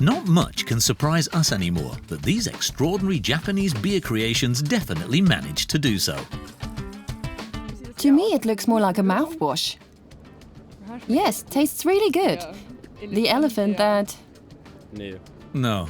Not much can surprise us anymore, but these extraordinary Japanese beer creations definitely managed to do so. To me, it looks more like a mouthwash. Yes, tastes really good. The elephant that... No.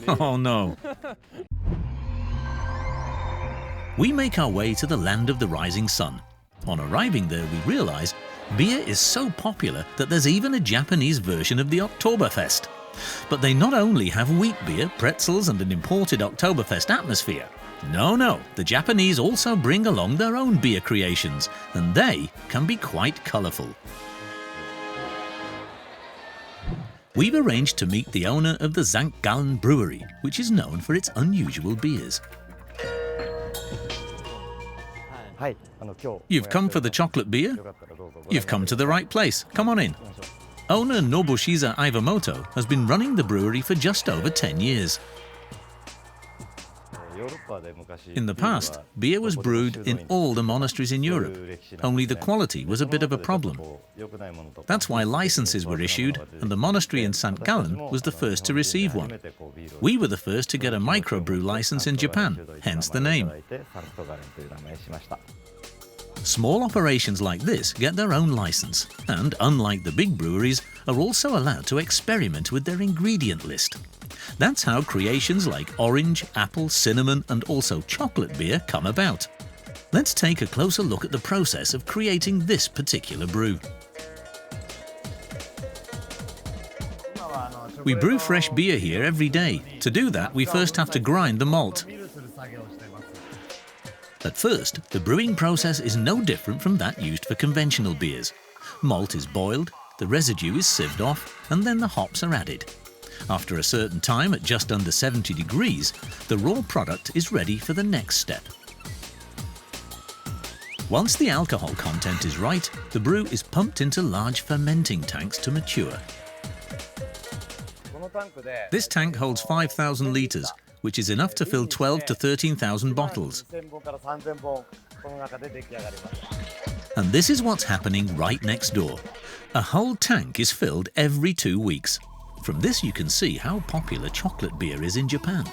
Oh no. We make our way to the land of the rising sun. On arriving there, we realize beer is so popular that there's even a Japanese version of the Oktoberfest. But they not only have wheat beer, pretzels and an imported Oktoberfest atmosphere. No, the Japanese also bring along their own beer creations, and they can be quite colourful. We've arranged to meet the owner of the St. Gallen brewery, which is known for its unusual beers. You've come for the chocolate beer? You've come to the right place. Come on in. Owner Nobushiza Iwamoto has been running the brewery for just over 10 years. In the past, beer was brewed in all the monasteries in Europe, only the quality was a bit of a problem. That's why licenses were issued, and the monastery in St. Gallen was the first to receive one. We were the first to get a microbrew license in Japan, hence the name. Small operations like this get their own license, and unlike the big breweries, are also allowed to experiment with their ingredient list. That's how creations like orange, apple, cinnamon and also chocolate beer come about. Let's take a closer look at the process of creating this particular brew. We brew fresh beer here every day. To do that, we first have to grind the malt. At first, the brewing process is no different from that used for conventional beers. Malt is boiled, the residue is sieved off, and then the hops are added. After a certain time, at just under 70 degrees, the raw product is ready for the next step. Once the alcohol content is right, the brew is pumped into large fermenting tanks to mature. This tank holds 5,000 litres, which is enough to fill 12 to 13,000 bottles. And this is what's happening right next door. A whole tank is filled every 2 weeks. From this you can see how popular chocolate beer is in Japan.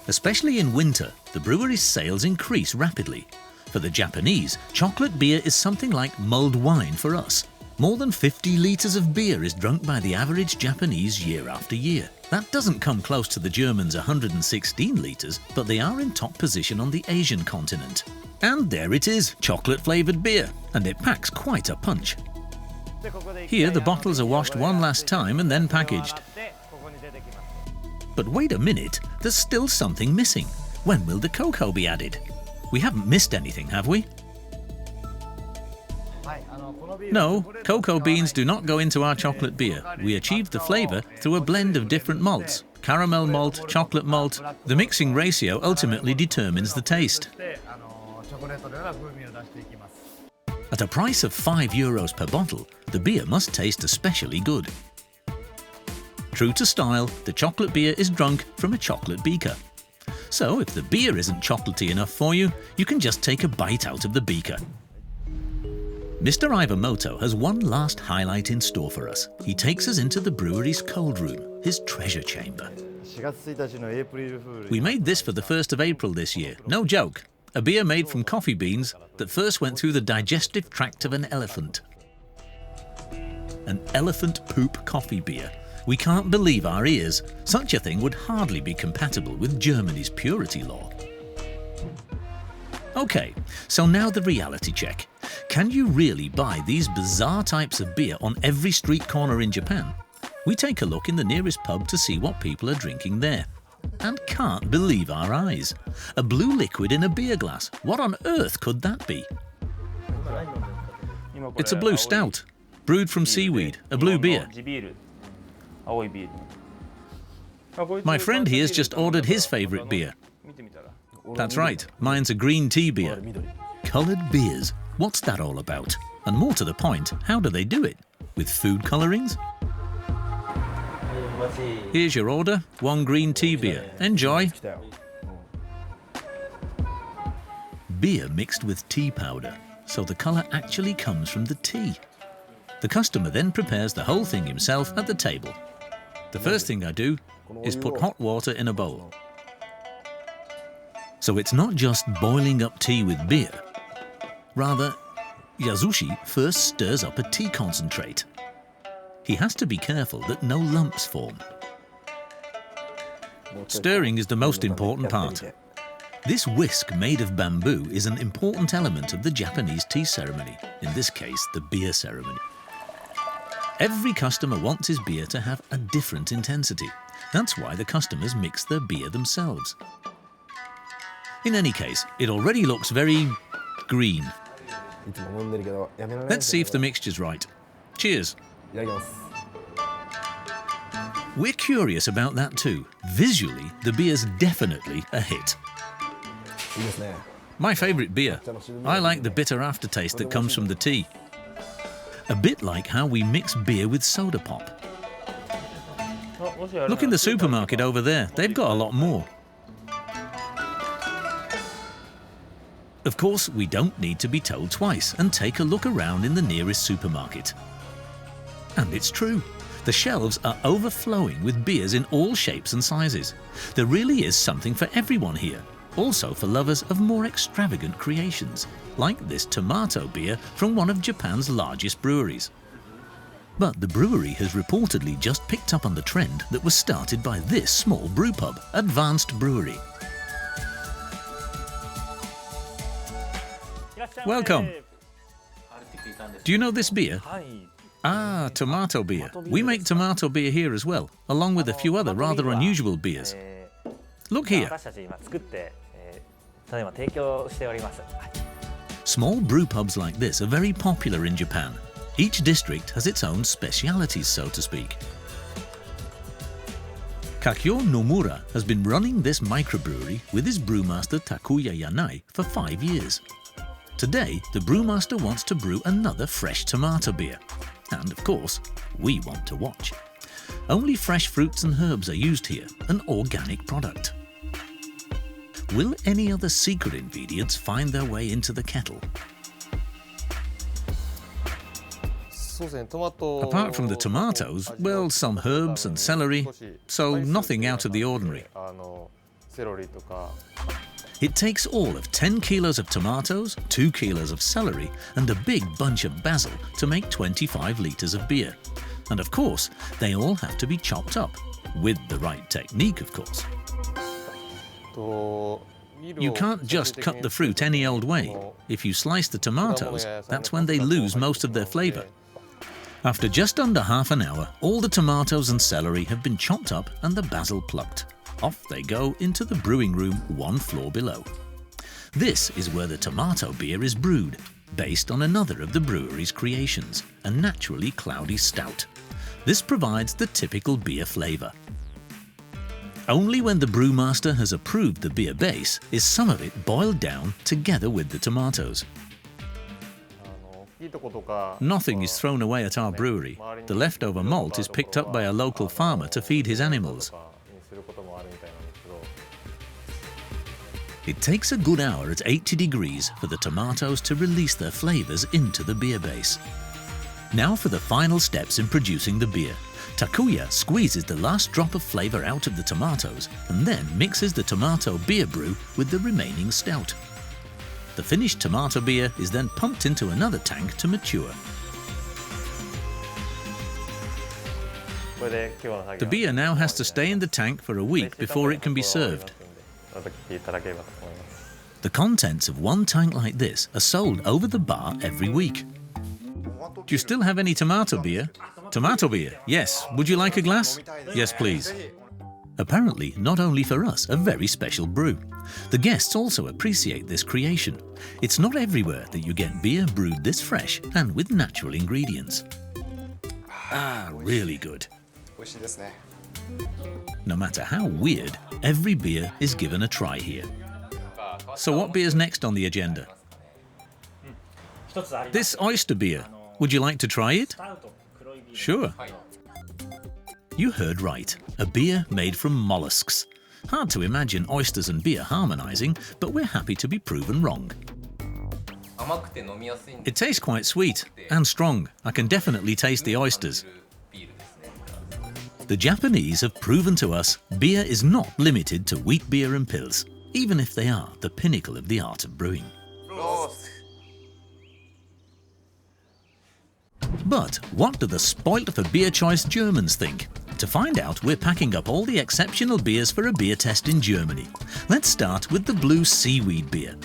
Especially in winter, the brewery's sales increase rapidly. For the Japanese, chocolate beer is something like mulled wine for us. More than 50 litres of beer is drunk by the average Japanese year after year. That doesn't come close to the Germans' 116 litres, but they are in top position on the Asian continent. And there it is, chocolate-flavoured beer, and it packs quite a punch. Here the bottles are washed one last time and then packaged. But wait a minute, there's still something missing. When will the cocoa be added? We haven't missed anything, have we? No, cocoa beans do not go into our chocolate beer. We achieve the flavour through a blend of different malts. Caramel malt, chocolate malt. The mixing ratio ultimately determines the taste. At a price of €5 per bottle, the beer must taste especially good. True to style, the chocolate beer is drunk from a chocolate beaker. So if the beer isn't chocolatey enough for you, you can just take a bite out of the beaker. Mr. Iwamoto has one last highlight in store for us. He takes us into the brewery's cold room, his treasure chamber. We made this for the 1st of April this year, no joke. A beer made from coffee beans that first went through the digestive tract of an elephant. An elephant poop coffee beer. We can't believe our ears. Such a thing would hardly be compatible with Germany's purity law. Okay, so now the reality check. Can you really buy these bizarre types of beer on every street corner in Japan? We take a look in the nearest pub to see what people are drinking there. And can't believe our eyes. A blue liquid in a beer glass. What on earth could that be? It's a blue stout, brewed from seaweed, a blue beer. My friend here's just ordered his favourite beer. That's right, mine's a green tea beer. Coloured beers, what's that all about? And more to the point, how do they do it? With food colourings? Here's your order, 1 green tea beer. Enjoy! Beer mixed with tea powder, so the colour actually comes from the tea. The customer then prepares the whole thing himself at the table. The first thing I do is put hot water in a bowl. So it's not just boiling up tea with beer. Rather, Yasushi first stirs up a tea concentrate. He has to be careful that no lumps form. Stirring is the most important part. This whisk made of bamboo is an important element of the Japanese tea ceremony, in this case, the beer ceremony. Every customer wants his beer to have a different intensity. That's why the customers mix their beer themselves. In any case, it already looks very green. Let's see if the mixture's right. Cheers. We're curious about that too. Visually, the beer's definitely a hit. My favourite beer. I like the bitter aftertaste that comes from the tea. A bit like how we mix beer with soda pop. Look in the supermarket over there, they've got a lot more. Of course, we don't need to be told twice and take a look around in the nearest supermarket. And it's true. The shelves are overflowing with beers in all shapes and sizes. There really is something for everyone here, also for lovers of more extravagant creations, like this tomato beer from one of Japan's largest breweries. But the brewery has reportedly just picked up on the trend that was started by this small brewpub, Advanced Brewery. Welcome. Do you know this beer? Ah, tomato beer. We make tomato beer here as well, along with a few other rather unusual beers. Look here. Small brew pubs like this are very popular in Japan. Each district has its own specialities, so to speak. Kakyo Nomura has been running this microbrewery with his brewmaster Takuya Yanai for 5 years. Today, the brewmaster wants to brew another fresh tomato beer. And of course, we want to watch. Only fresh fruits and herbs are used here, an organic product. Will any other secret ingredients find their way into the kettle? Apart from the tomatoes, well, some herbs and celery, so nothing out of the ordinary. It takes all of 10 kilos of tomatoes, 2 kilos of celery, and a big bunch of basil to make 25 litres of beer. And of course, they all have to be chopped up, with the right technique, of course. You can't just cut the fruit any old way. If you slice the tomatoes, that's when they lose most of their flavour. After just under half an hour, all the tomatoes and celery have been chopped up and the basil plucked. Off they go into the brewing room 1 floor below. This is where the tomato beer is brewed, based on another of the brewery's creations, a naturally cloudy stout. This provides the typical beer flavour. Only when the brewmaster has approved the beer base is some of it boiled down together with the tomatoes. Nothing is thrown away at our brewery. The leftover malt is picked up by a local farmer to feed his animals. It takes a good hour at 80 degrees for the tomatoes to release their flavours into the beer base. Now for the final steps in producing the beer. Takuya squeezes the last drop of flavour out of the tomatoes and then mixes the tomato beer brew with the remaining stout. The finished tomato beer is then pumped into another tank to mature. The beer now has to stay in the tank for a week before it can be served. The contents of one tank like this are sold over the bar every week. Do you still have any tomato beer? Tomato beer, yes. Would you like a glass? Yes, please. Apparently, not only for us, a very special brew. The guests also appreciate this creation. It's not everywhere that you get beer brewed this fresh and with natural ingredients. Ah, really good. No matter how weird, every beer is given a try here. So what beer's next on the agenda? This oyster beer. Would you like to try it? Sure. You heard right. A beer made from mollusks. Hard to imagine oysters and beer harmonizing, but we're happy to be proven wrong. It tastes quite sweet and strong. I can definitely taste the oysters. The Japanese have proven to us beer is not limited to wheat beer and pills, even if they are the pinnacle of the art of brewing. But what do the spoilt for beer choice Germans think? To find out, we're packing up all the exceptional beers for a beer test in Germany. Let's start with the blue seaweed beer.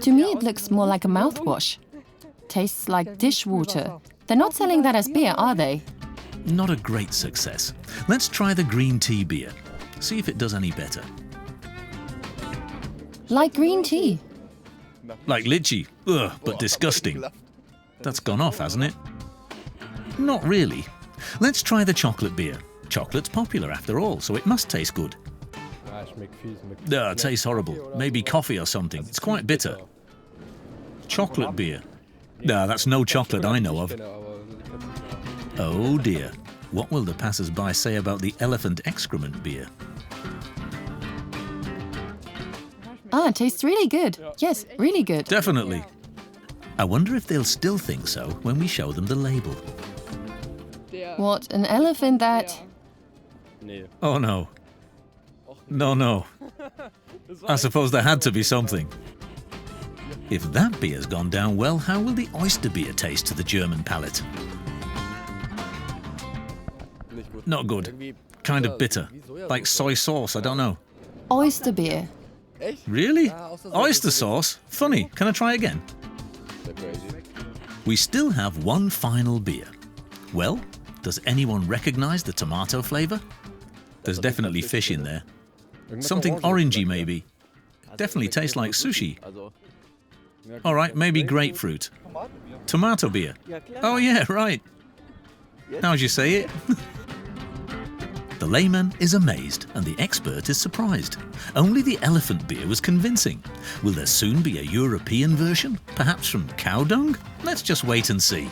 To me, it looks more like a mouthwash. Tastes like dishwater. They're not selling that as beer, are they? Not a great success. Let's try the green tea beer. See if it does any better. Like green tea. Like lychee. Ugh, but disgusting. That's gone off, hasn't it? Not really. Let's try the chocolate beer. Chocolate's popular after all, so it must taste good. It tastes horrible. Maybe coffee or something. It's quite bitter. Chocolate beer. That's no chocolate I know of. Oh dear. What will the passers-by say about the elephant excrement beer? It tastes really good. Yes, really good. Definitely. I wonder if they'll still think so when we show them the label. What, an elephant that... Oh no. No. I suppose there had to be something. If that beer's gone down well, how will the oyster beer taste to the German palate? Not good. Kind of bitter. Like soy sauce, I don't know. Oyster beer. Really? Oyster sauce? Funny. Can I try again? We still have one final beer. Well, does anyone recognize the tomato flavor? There's definitely fish in there. Something orangey maybe. Definitely tastes like sushi. All right, maybe grapefruit. Tomato beer. Oh yeah, right. How'd you say it? The layman is amazed and the expert is surprised. Only the elephant beer was convincing. Will there soon be a European version? Perhaps from cow dung? Let's just wait and see.